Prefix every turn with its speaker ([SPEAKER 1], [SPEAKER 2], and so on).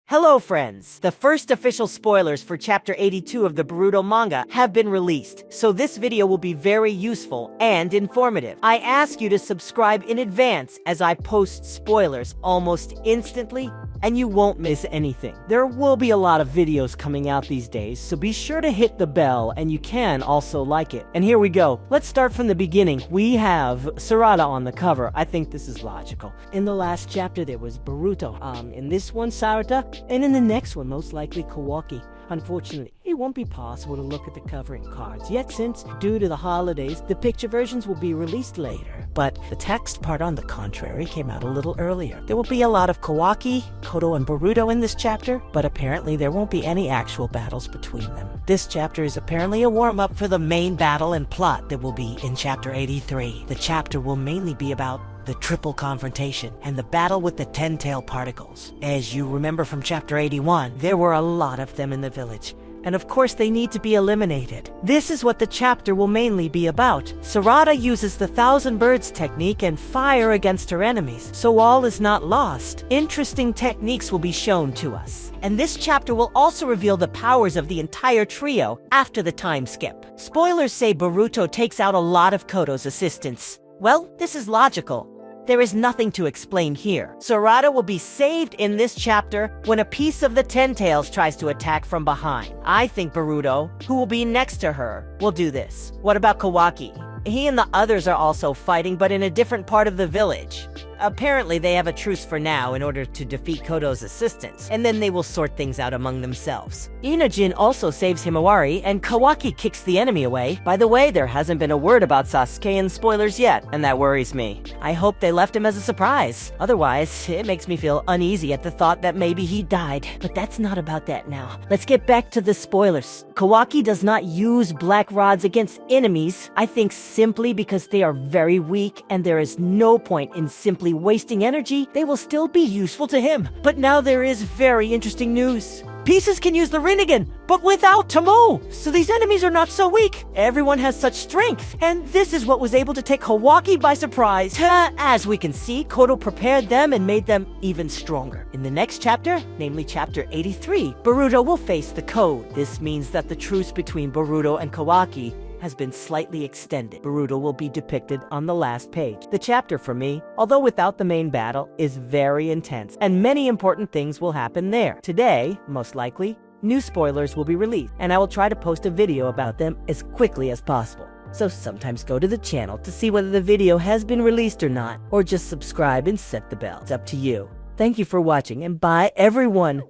[SPEAKER 1] Hello friends! The first official spoilers for chapter 82 of the Boruto manga have been released, so this video will be very useful and informative. I ask you to subscribe in advance as I post spoilers almost instantly and you won't miss anything. There will be a lot of videos coming out these days, so be sure to hit the bell and you can also like it. And here we go. Let's start from the beginning. We have Sarada on the cover. I think this is logical. In the last chapter there was Boruto. In this one Sarada, and in the next one most likely Kawaki. Unfortunately, it won't be possible to look at the covering cards yet since, due to the holidays, the picture versions will be released later. But the text part, on the contrary, came out a little earlier. There will be a lot of Kawaki, Koto, and Boruto in this chapter, but apparently there won't be any actual battles between them. This chapter is apparently a warm-up for the main battle and plot that will be in chapter 83. The chapter will mainly be about the triple confrontation, and the battle with the 10-tail particles. As you remember from chapter 81, there were a lot of them in the village, and of course they need to be eliminated. This is what the chapter will mainly be about. Sarada uses the Thousand Birds technique and fire against her enemies, so all is not lost. Interesting techniques will be shown to us. And this chapter will also reveal the powers of the entire trio after the time skip. Spoilers say Boruto takes out a lot of Koto's assistants. Well, this is logical. There is nothing to explain here. Sarada will be saved in this chapter when a piece of the Ten Tails tries to attack from behind. I think Boruto, who will be next to her, will do this. What about Kawaki? He and the others are also fighting, but in a different part of the village. Apparently, they have a truce for now in order to defeat Koto's assistants, and then they will sort things out among themselves. Inajin also saves Himawari, and Kawaki kicks the enemy away. By the way, there hasn't been a word about Sasuke in spoilers yet, and that worries me. I hope they left him as a surprise. Otherwise, it makes me feel uneasy at the thought that maybe he died. But that's not about that now. Let's get back to the spoilers. Kawaki does not use black rods against enemies, I think simply because they are very weak, and there is no point in simply wasting energy. They will still be useful to him. But now there is very interesting news. Pieces can use the Rinnegan, but without Tomo! So these enemies are not so weak. Everyone has such strength. And this is what was able to take Kawaki by surprise. As we can see, Koto prepared them and made them even stronger. In the next chapter, namely chapter 83, Boruto will face the code. This means that the truce between Boruto and Kawaki has been slightly extended. Boruto will be depicted on the last page. The chapter for me, although without the main battle, is very intense, and many important things will happen there. Today, most likely, new spoilers will be released, and I will try to post a video about them as quickly as possible. So sometimes go to the channel to see whether the video has been released or not, or just subscribe and set the bell. It's up to you. Thank you for watching, and bye everyone!